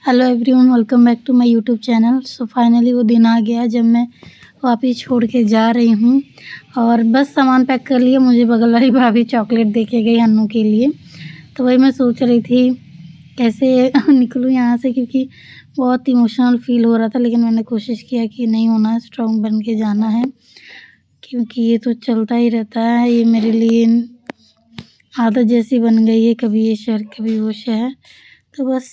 Hello everyone, welcome back to my YouTube channel. So finally वो दिन आ गया जब मैं वापस छोड़ के जा रही हूँ और बस सामान पैक कर लिया। मुझे बगल वाली भाभी चॉकलेट दे के गई अन्नू के लिए, तो वही मैं सोच रही थी कैसे निकलूँ यहाँ से, क्योंकि बहुत इमोशनल फील हो रहा था। लेकिन मैंने कोशिश किया कि नहीं होना, स्ट्रॉन्ग बन के जाना है, क्योंकि ये तो चलता ही रहता है। ये मेरे लिए आदत जैसी बन गई है, कभी ये शहर कभी वो शहर। तो बस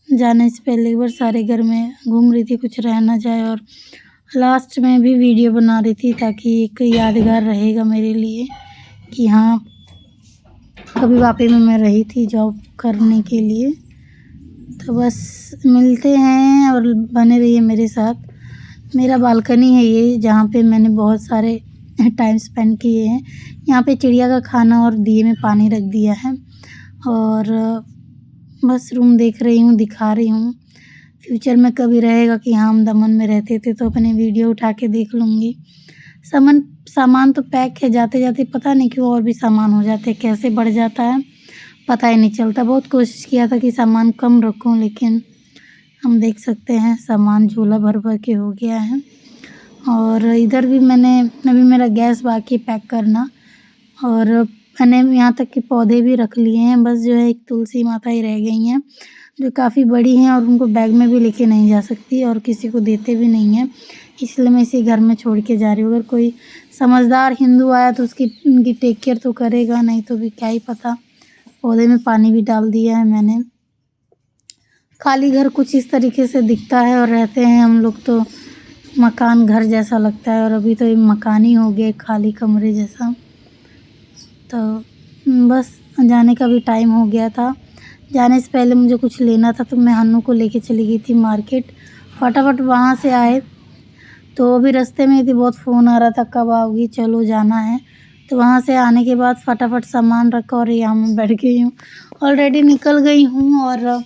जाने से पहले एक बार सारे घर में घूम रही थी, कुछ रह ना जाए। और लास्ट में भी वीडियो बना रही थी ताकि एक यादगार रहेगा मेरे लिए कि हाँ, कभी वापी में मैं रही थी जॉब करने के लिए। तो बस मिलते हैं और बने रहिए मेरे साथ। मेरा बालकनी है ये, जहाँ पे मैंने बहुत सारे टाइम स्पेंड किए हैं। यहाँ पे चिड़िया का खाना और दिए में पानी रख दिया है और बस रूम देख रही हूँ, दिखा रही हूँ। फ्यूचर में कभी रहेगा कि हाँ हम दमन में रहते थे, तो अपनी वीडियो उठा के देख लूँगी। सामान तो पैक है, जाते जाते पता नहीं क्यों और भी सामान हो जाते, कैसे बढ़ जाता है पता ही नहीं चलता। बहुत कोशिश किया था कि सामान कम रखूं, लेकिन हम देख सकते हैं सामान झोला भर भर के हो गया है। और इधर भी मैंने अभी मेरा गैस बाकी पैक करना, और मैंने यहाँ तक के पौधे भी रख लिए हैं। बस जो है एक तुलसी माता ही रह गई हैं, जो काफ़ी बड़ी हैं और उनको बैग में भी लेके नहीं जा सकती और किसी को देते भी नहीं हैं, इसलिए मैं इसी घर में छोड़ के जा रही हूँ। अगर कोई समझदार हिंदू आया तो उनकी टेक केयर तो करेगा, नहीं तो भी क्या ही पता। पौधे में पानी भी डाल दिया है मैंने। खाली घर कुछ इस तरीके से दिखता है और रहते हैं हम लोग तो मकान घर जैसा लगता है, और अभी तो ये मकान ही हो गया, खाली कमरे जैसा। तो बस जाने का भी टाइम हो गया था। जाने से पहले मुझे कुछ लेना था, तो मैं अन्नू को लेके चली गई थी मार्केट। फटाफट वहाँ से आए तो अभी रास्ते में थी, बहुत फ़ोन आ रहा था कब आओगी, चलो जाना है। तो वहाँ से आने के बाद फटाफट सामान रखा और यहाँ मैं बैठ गई हूँ। ऑलरेडी निकल गई हूँ और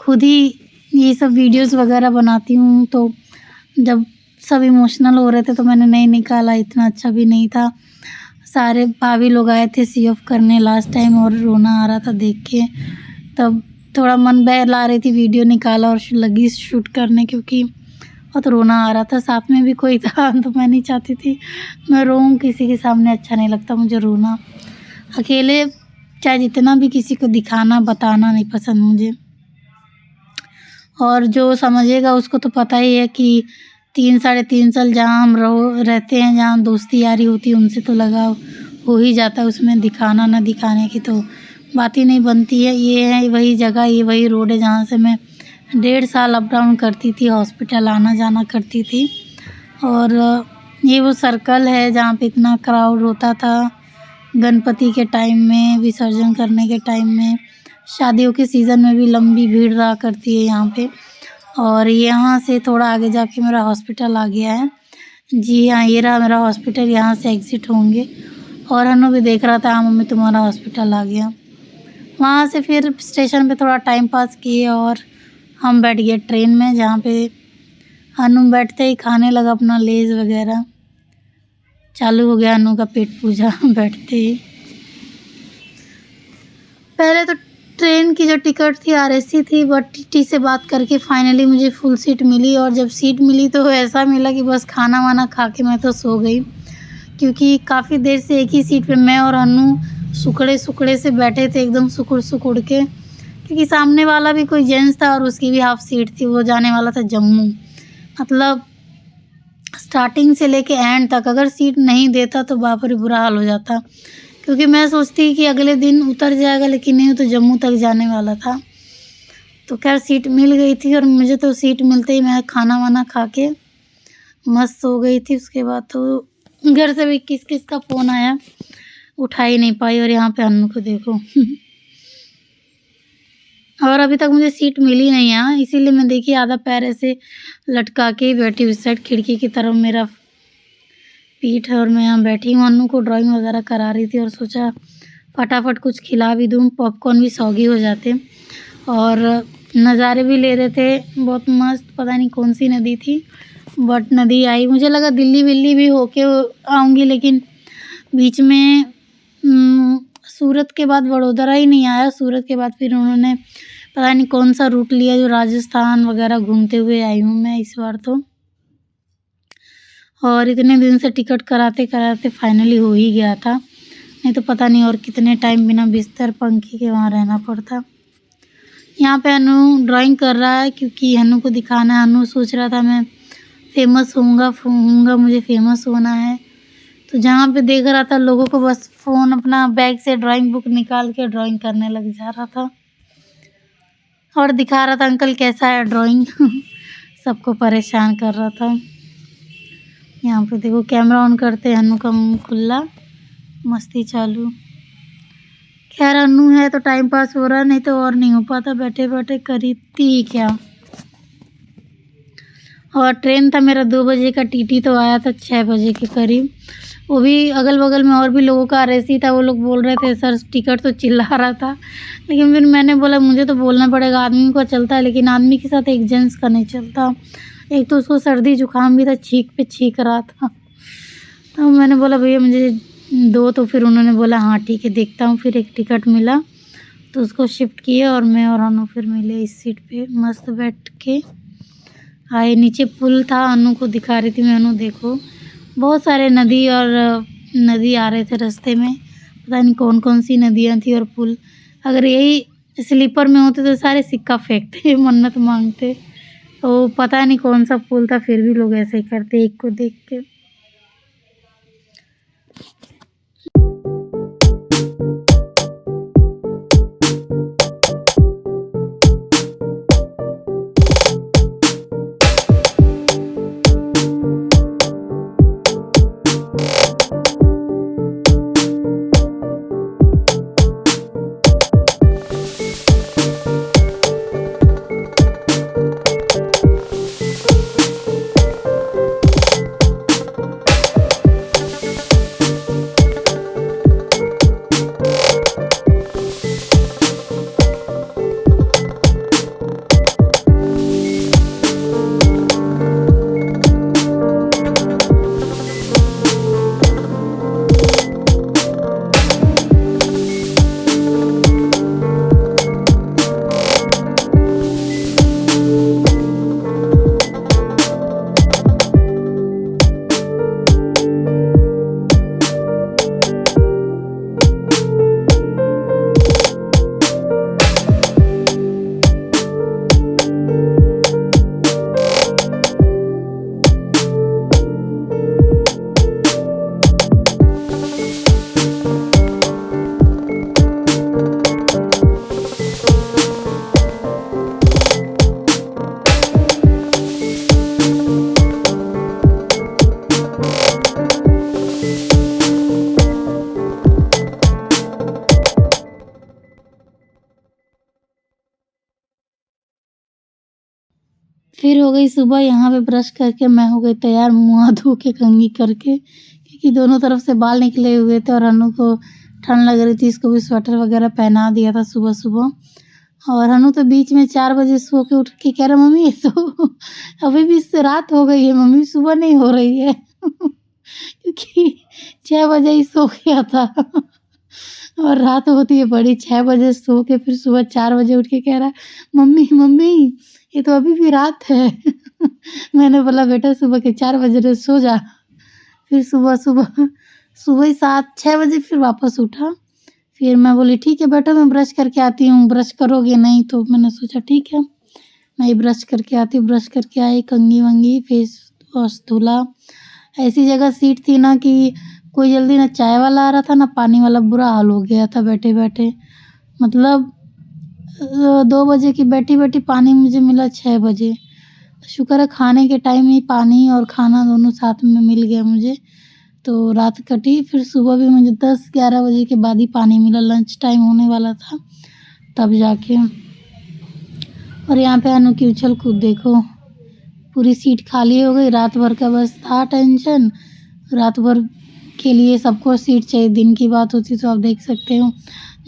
खुद ही ये सब वीडियोस वगैरह बनाती हूँ। तो जब सब इमोशनल हो रहे थे तो मैंने नहीं निकाला, इतना अच्छा भी नहीं था। सारे भाभी लोग आए थे सी ऑफ करने लास्ट टाइम और रोना आ रहा था देख के, तब थोड़ा मन बहला रही थी, वीडियो निकाला और लगी शूट करने, क्योंकि बहुत रोना आ रहा था। साथ में भी कोई था तो मैं नहीं चाहती थी मैं रोऊं, किसी के सामने अच्छा नहीं लगता मुझे रोना। अकेले चाहे जितना भी किसी को दिखाना बताना नहीं पसंद मुझे, और जो समझेगा उसको तो पता ही है कि 3-3.5 साल जहाँ हम रहते हैं, जहाँ दोस्ती यारी होती है, उनसे तो लगाव हो ही जाता है। उसमें दिखाना ना दिखाने की तो बात ही नहीं बनती है। ये है वही जगह, ये वही रोड है जहाँ से मैं 1.5 साल अप डाउन करती थी, हॉस्पिटल आना जाना करती थी। और ये वो सर्कल है जहाँ पे इतना क्राउड होता था गणपति के टाइम में, विसर्जन करने के टाइम में, शादियों के सीज़न में भी लंबी भीड़ रहा करती है यहाँ पे। और यहाँ से थोड़ा आगे जाके मेरा हॉस्पिटल आ गया है। जी हाँ, ये रहा मेरा हॉस्पिटल, यहाँ से एग्ज़िट होंगे। और अनु भी देख रहा था, हाँ मम्मी तुम्हारा हॉस्पिटल आ गया। वहाँ से फिर स्टेशन पे थोड़ा टाइम पास किए और हम बैठ गए ट्रेन में, जहाँ पे अनु बैठते ही खाने लगा अपना लेज़ वगैरह। चालू हो गया अनु का पेट पूजा बैठते ही। पहले तो ट्रेन की जो टिकट थी आरएसी थी, बट टीटी से बात करके फाइनली मुझे फुल सीट मिली। और जब सीट मिली तो ऐसा मिला कि बस खाना वाना खा के मैं तो सो गई, क्योंकि काफ़ी देर से एक ही सीट पे मैं और अनु सुकड़े से बैठे थे, एकदम सुकुड़ के। क्योंकि सामने वाला भी कोई जेंट्स था और उसकी भी हाफ सीट थी, वो जाने वाला था जम्मू। मतलब स्टार्टिंग से लेके एंड तक अगर सीट नहीं देता तो बाप रे बुरा हाल हो जाता, क्योंकि मैं सोचती कि अगले दिन उतर जाएगा, लेकिन नहीं, तो जम्मू तक जाने वाला था। तो खैर सीट मिल गई थी, और मुझे तो सीट मिलते ही मैं खाना वाना खा के मस्त सो गई थी। उसके बाद तो घर से भी किस किस का फ़ोन आया, उठा ही नहीं पाई। और यहाँ पे अन्नू को देखो और अभी तक मुझे सीट मिली नहीं है, इसीलिए मैं देखिए आधा पैर ऐसे लटका के ही बैठी हुई, साइड खिड़की की तरफ मेरा पीठ है और मैं यहाँ बैठी हूँ। अन्नू को ड्राइंग वगैरह करा रही थी और सोचा फटाफट कुछ खिला भी दूँ, पॉपकॉर्न भी सौगी हो जाते। और नज़ारे भी ले रहे थे बहुत मस्त। पता नहीं कौन सी नदी थी, बट नदी आई, मुझे लगा दिल्ली विल्ली भी होके आऊँगी, लेकिन बीच में सूरत के बाद वडोदरा ही नहीं आया। सूरत के बाद फिर उन्होंने पता नहीं कौन सा रूट लिया, जो राजस्थान वगैरह घूमते हुए आई हूँ मैं इस बार तो। और इतने दिन से टिकट कराते कराते फाइनली हो ही गया था, नहीं तो पता नहीं और कितने टाइम बिना बिस्तर पंखे के वहाँ रहना पड़ता। यहाँ पे अनु ड्राइंग कर रहा है, क्योंकि अनु को दिखाना है। अनु सोच रहा था मैं फेमस होऊंगा, मुझे फेमस होना है। तो जहाँ पे देख रहा था लोगों को, बस फ़ोन अपना बैग से ड्राइंग बुक निकाल के ड्राइंग करने लग जा रहा था और दिखा रहा था अंकल कैसा है ड्राइंग। सबको परेशान कर रहा था। यहाँ पे देखो कैमरा ऑन करते अनु का मुंह खुला, मस्ती चालू। खैर अनु है तो टाइम पास हो रहा, नहीं तो और नहीं हो पाता, बैठे बैठे करीती ही क्या। और ट्रेन था मेरा 2 बजे का, टीटी तो आया था 6 बजे के करीब। वो भी अगल बगल में और भी लोगों का रेसी था, वो लोग बोल रहे थे सर टिकट, तो चिल्ला रहा था। लेकिन फिर मैंने बोला मुझे तो बोलना पड़ेगा, आदमी को चलता है, लेकिन आदमी के साथ एक जेंट्स का नहीं चलता। एक तो उसको सर्दी जुकाम भी था, छींक पे छींक रहा था। तो मैंने बोला भैया मुझे दो, तो फिर उन्होंने बोला हाँ ठीक है देखता हूँ। फिर एक टिकट मिला तो उसको शिफ्ट किए और मैं और अनु फिर मिले इस सीट पे, मस्त बैठ के आए। नीचे पुल था, अनु को दिखा रही थी मैं, अनु देखो बहुत सारे नदी आ रहे थे रास्ते में, पता नहीं कौन कौन सी नदियाँ थी और पुल। अगर यही स्लीपर में होते तो सारे सिक्का फेंकते, मन्नत मांगते। तो पता नहीं कौन सा पुल था, फिर भी लोग ऐसे ही करते एक को देख के। फिर हो गई सुबह, यहाँ पे ब्रश करके मैं हो गई तैयार, मुँह हाथ धो के कंघी करके, क्योंकि दोनों तरफ से बाल निकले हुए थे और अनु को ठंड लग रही थी, इसको भी स्वेटर वगैरह पहना दिया था सुबह सुबह। और अनु तो बीच में 4 बजे सो के उठ के कह रहा मम्मी तो अभी भी रात हो गई है मम्मी, सुबह नहीं हो रही है। क्योंकि 6 बजे ही सो गया था और रात होती है बड़ी, 6 बजे सो के फिर सुबह 4 बजे उठ के कह रहा मम्मी मम्मी ये तो अभी भी रात है। मैंने बोला बेटा सुबह के 4 बजे सो जा। फिर सुबह ही 6 बजे फिर वापस उठा। फिर मैं बोली ठीक है बेटा मैं ब्रश करके आती हूँ, ब्रश करोगे नहीं? तो मैंने सोचा ठीक है मैं ही ब्रश करके आती हूँ। ब्रश करके आई, कंघी वंगी, फेस वॉश धुला। ऐसी जगह सीट थी ना कि कोई जल्दी ना चाय वाला आ रहा था ना पानी वाला, बुरा हाल हो गया था बैठे बैठे। मतलब 2 बजे की बैठी बैठी पानी मुझे मिला 6 बजे। शुक्र है खाने के टाइम ही पानी और खाना दोनों साथ में मिल गया मुझे, तो रात कटी। फिर सुबह भी मुझे 10-11 बजे के बाद ही पानी मिला, लंच टाइम होने वाला था तब जाके। और यहाँ पे अनु की उछल कूद देखो, पूरी सीट खाली हो गई। रात भर का बस था टेंशन, रात भर के लिए सबको सीट चाहिए। दिन की बात होती तो आप देख सकते हो,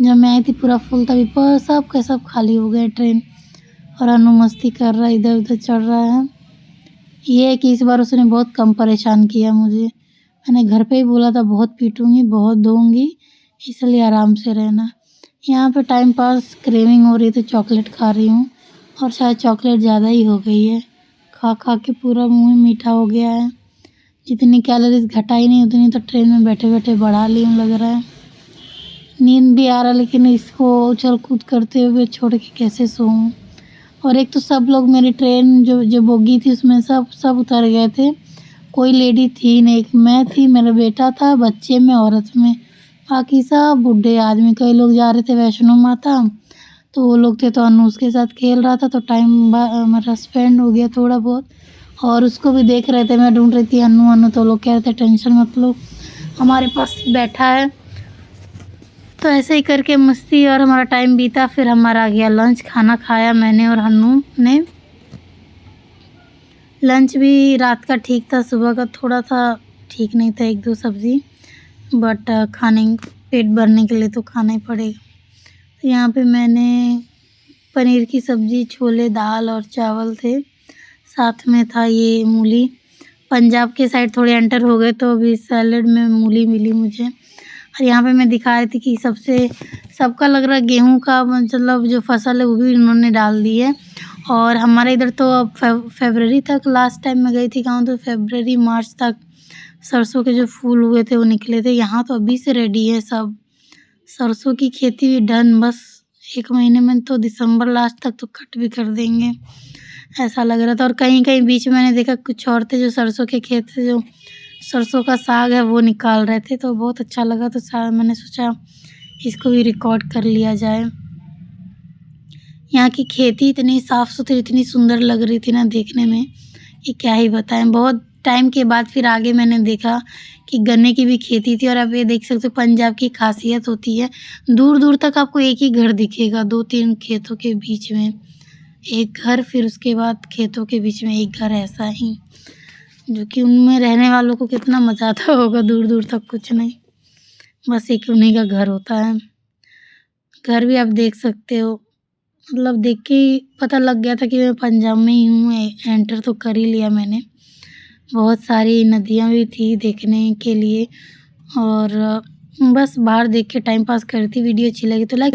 जब मैं आई थी पूरा फुल था, पर सब का सब खाली हो गए ट्रेन। और अनु मस्ती कर रहा है, इधर उधर चढ़ रहा है। ये है कि इस बार उसने बहुत कम परेशान किया मुझे। मैंने घर पे ही बोला था बहुत पीटूंगी बहुत दूंगी, इसलिए आराम से रहना। यहाँ पे टाइम पास क्रेविंग हो रही तो चॉकलेट खा रही हूँ और शायद चॉकलेट ज़्यादा ही हो गई है। खा खा के पूरा मुँह मीठा हो गया है। जितनी कैलोरीज घटाई नहीं उतनी तो ट्रेन में बैठे बैठे बढ़ा ली हूँ लग रहा है। नींद भी आ रहा लेकिन इसको उछल कूद करते हुए छोड़ के कैसे सोऊं। और एक तो सब लोग मेरी ट्रेन जो बोगी थी उसमें सब उतर गए थे। कोई लेडी थी नहीं, एक मैं थी, मेरा बेटा था, बच्चे में, औरत में, बाकी सब बूढ़े आदमी। कई लोग जा रहे थे वैष्णो माता, तो वो लोग थे तो अनु उसके साथ खेल रहा था तो टाइम मेरा स्पेंड हो गया थोड़ा बहुत। और उसको भी देख रहे थे, मैं ढूंढ रही थी अनु तो लोग कह रहे थे टेंशन मत लो हमारे पास बैठा है। तो ऐसे ही करके मस्ती और हमारा टाइम बीता। फिर हमारा आ गया लंच, खाना खाया मैंने और हन्नू ने। लंच भी रात का ठीक था, सुबह का थोड़ा सा ठीक नहीं था, 1-2 सब्ज़ी, बट खाने पेट भरने के लिए तो खाना ही पड़ेगा। तो यहाँ पे मैंने पनीर की सब्ज़ी, छोले, दाल और चावल थे, साथ में था ये मूली। पंजाब के साइड थोड़े एंटर हो गए तो अभी सैलेड में मूली मिली मुझे। और यहाँ पे मैं दिखा रही थी कि सबका लग रहा है गेहूँ का मतलब जो फसल है वो भी इन्होंने डाल दी है। और हमारे इधर तो अब फरवरी तक, लास्ट टाइम मैं गई थी गाँव तो फरवरी मार्च तक सरसों के जो फूल हुए थे वो निकले थे। यहाँ तो अभी से रेडी है सब, सरसों की खेती भी डन। बस 1 महीने में तो दिसंबर लास्ट तक तो कट भी कर देंगे ऐसा लग रहा था। और कहीं बीच में मैंने देखा कुछ और थे जो सरसों के खेत से जो सरसों का साग है वो निकाल रहे थे, तो बहुत अच्छा लगा। तो मैंने सोचा इसको भी रिकॉर्ड कर लिया जाए। यहाँ की खेती इतनी साफ़ सुथरी, इतनी सुंदर लग रही थी ना देखने में कि क्या ही बताएं। बहुत टाइम के बाद फिर आगे मैंने देखा कि गन्ने की भी खेती थी। और अब ये देख सकते हो पंजाब की खासियत होती है, दूर दूर तक आपको एक ही घर दिखेगा, 2-3 खेतों के बीच में एक घर, फिर उसके बाद खेतों के बीच में एक घर, ऐसा ही, जो कि उनमें रहने वालों को कितना मज़ा आता होगा। दूर दूर तक कुछ नहीं, बस एक उन्हीं का घर होता है। घर भी आप देख सकते हो, मतलब देख के ही पता लग गया था कि मैं पंजाब में ही हूँ। एंटर तो कर ही लिया मैंने। बहुत सारी नदियाँ भी थी देखने के लिए और बस बाहर देख के टाइम पास कर रही थी। वीडियो अच्छी लगी तो लाइक